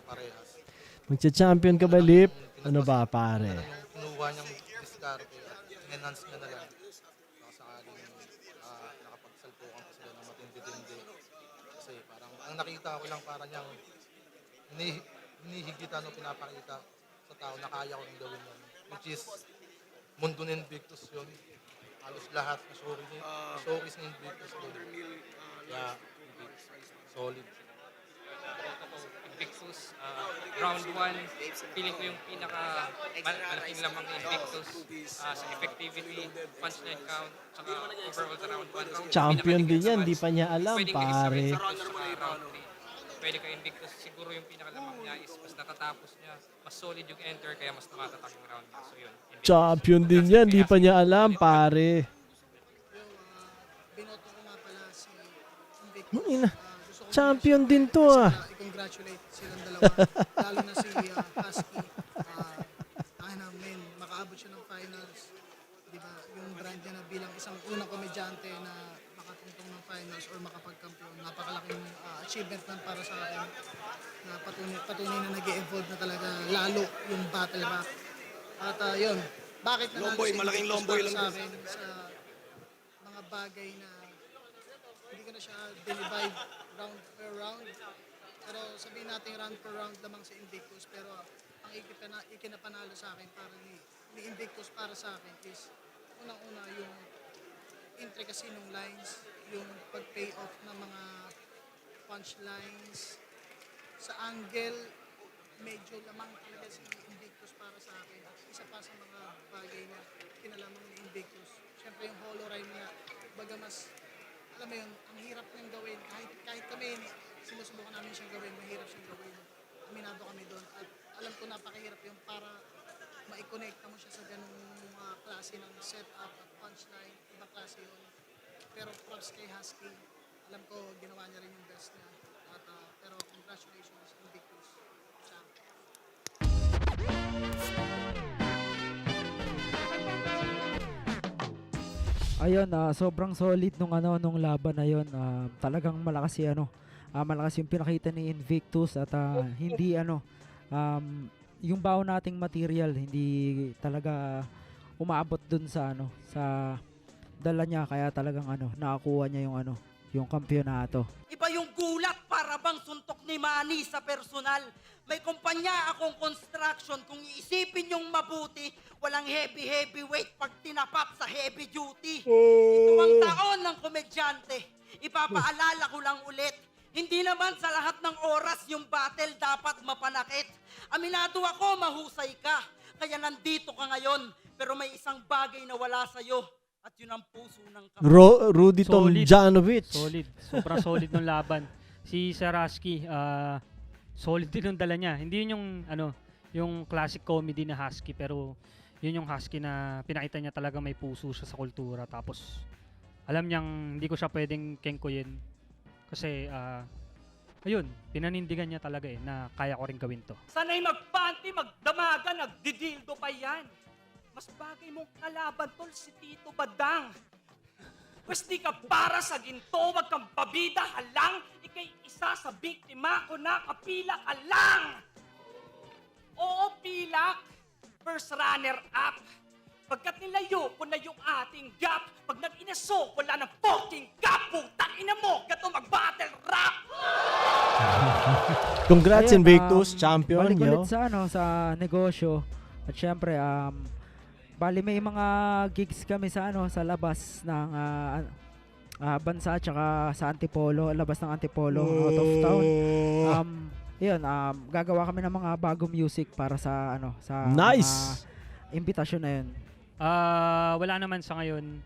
Magcha-champion ka ba, Lip? Ano ba, pare? Kinuha niyang diskarte at enhance niya na lang. Sakaling nakapagsalpukan pa sila ng matindi-tindi. Kasi parang ang nakita ko lang para niyang hinihigitan o pinapakita sa tao na kaya ko nang gawin yun. Which is, mundo ni Invictus yun. Halos lahat na showcase ni Invictus doon. Yeah, Invictus. Solid. Invictus, round 1, feeling ko yung malaking lamang ni Invictus sa effectivity, punchline count, saka overall sa round 1. Champion din yan, di pa niya alam, pare. Pwede ka Invictus, siguro yung pinakalamang niya is mas natatapos niya, mas solid yung enter, kaya mas tumatatag yung round niya. So yun. Champion din yan, di pa niya alam, pare. Binoto ko nga pala si Champion din to ah. I-congratulate silang dalawa. Lalo na si Husky. Makaabot siya ng finals. Diba? Yung brand niya na bilang isang unang komedyante na makatungtong ng finals or makapagkampiyon. Napakalaking achievement man para sa akin. Na patunay na nag-evolve na talaga lalo yung battle rap. At yun, bakit na Malaking lomboy lang sa akin sa mga bagay na hindi ko na siya divide round per round. Pero sabihin natin round per round lamang si Invictus. Pero ang ikinapanalo sa akin para ni Invictus para sa akin is unang-una yung intricacy ng lines, yung pag-pay off ng mga punchlines. Sa angle, medyo lamang talaga si Invictus para sa akin. At isa pa sa mga bagay na kinalamang ni Invictus. Siyempre yung holo rhyme niya, baga mas alam mo yun, ang hirap niyang gawin. Kahit kami, sinusubukan namin siyang gawin, mahirap siyang gawin. Aminado kami doon. At alam ko napakahirap yung para ma-connecta mo siya sa ganung klase ng setup at punchline. Iba klase yun. Pero props kay Husky. Alam ko, ginawa niya rin yung best niya. At, pero congratulations, Invictus. Ayun, sobrang solid nung laban na yun. Talagang malakas malakas yung pinakita ni Invictus at hindi yung baon nating material hindi talaga umaabot dun sa sa dala niya, kaya talagang nakakuha niya yung kampeonato. Iba yung gulat para bang suntok ni Manny sa personal. May kumpanya akong construction, kung iisipin yung mabuti, walang heavy weight pag tinapat sa heavy duty. Ito ang taon ng komedyante. Ipapaalala ko lang ulit, hindi naman sa lahat ng oras yung battle dapat mapanakit. Aminado ako, mahusay ka, kaya nandito ka ngayon. Pero may isang bagay na wala sa'yo, at yun ang puso ng Rudy Tomjanovic. Solid. Sobrang solid ng laban. Si Husky, solid din ang dala niya. Hindi yun yung classic comedy na Husky, pero yun yung Husky na pinakita niya talaga may puso siya sa kultura. Tapos, alam niyang hindi ko siya pwedeng kengkoyin. Kasi, ayun, pinanindigan niya talaga na kaya ko rin gawin to. Sana'y magpanty, magdamaga, nagdidildo pa yan. Mas bagay mong kalaban, tol, si Tito Badang. Pwes di ka para sa ginto, wag kang pabida, halang. Ika'y isa sa biktima ko na kapila ka lang. Oo, pilak. First runner-up. Pagkat nilayo ko na yung ating gap, pag nag-inaso, wala ng fucking gap. Putang ina mo, gato mag-battle rap. Congrats Invictus, champion. Balik ulit sa negosyo. At syempre, Bali may mga gigs kami sa sa labas ng bansa at saka sa Antipolo, labas ng Antipolo, out of town. Gagawa kami ng mga bagong music para sa sa Nice! imbitasyon na yun. Wala naman sa ngayon.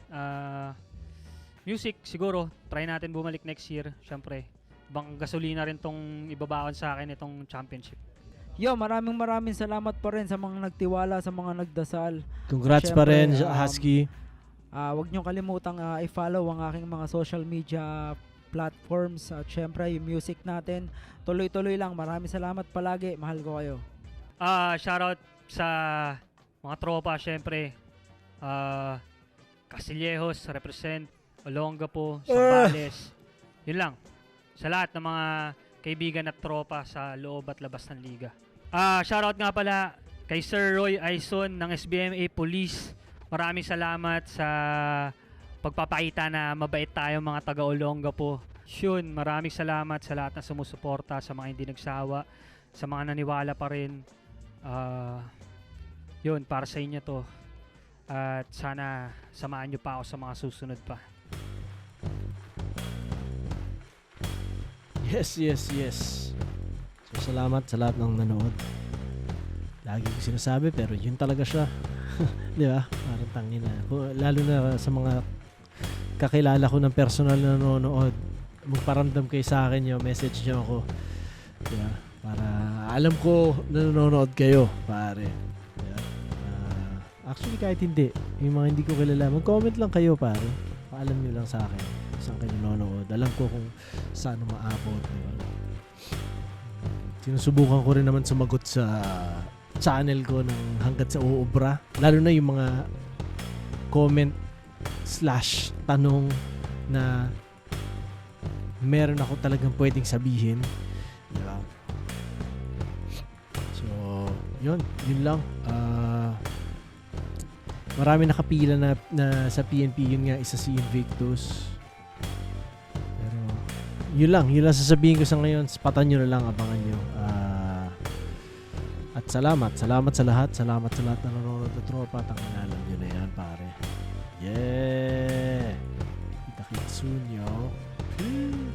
Music, siguro, try natin bumalik next year, syempre. Bang gasolina rin tong ibabaon sa akin itong championship. Maraming salamat pa rin sa mga nagtiwala, sa mga nagdasal. Congrats pa rin, Husky. Huwag niyong kalimutang i-follow ang aking mga social media platforms at syempre yung music natin. Tuloy-tuloy lang. Maraming salamat palagi. Mahal ko kayo. Shoutout sa mga tropa, syempre. Casillejos, represent. Olongapo, Zambales. Yun lang. Sa lahat ng mga kaibigan at tropa sa loob at labas ng liga. Shoutout nga pala kay Sir Roy Aison ng SBMA Police. Maraming salamat sa pagpapakita na mabait tayo mga taga-Olongapo. Yun, maraming salamat sa lahat na sumusuporta, sa mga hindi nagsawa, sa mga naniwala pa rin. Yun, para sa inyo to. At sana samahan nyo pa ako sa mga susunod pa. Yes. So, salamat sa lahat ng nanood. Lagi ko sinasabi, pero yun talaga siya. Di ba? Parang tangin na. Lalo na sa mga kakilala ko ng personal na nanonood, magparamdam kayo sa akin yung message nyo ako. Di ba? Para alam ko na nanonood kayo, pare. Di ba? Actually, kahit hindi. Yung mga hindi ko kilala, mag-comment lang kayo, pare. Paalam nyo lang sa akin saan kayo nanonood. Alam ko kung saan maabot. Diba? Sinusubukan ko rin naman sumagot sa channel ko ng hanggat sa uubra. Lalo na yung mga comment/tanong na meron ako talagang pwedeng sabihin. Diba? So, yun lang. Marami nakapila na sa PNP. Yun nga, isa si Invictus. Pero yun lang sasabihin ko sa ngayon. Patan nyo na lang, abangan nyo. At salamat sa lahat. Salamat sa lahat na nanonood at tropa. Tangalan nyo na yan, pare. Yeah! Kita-kits soon, yo. Peace!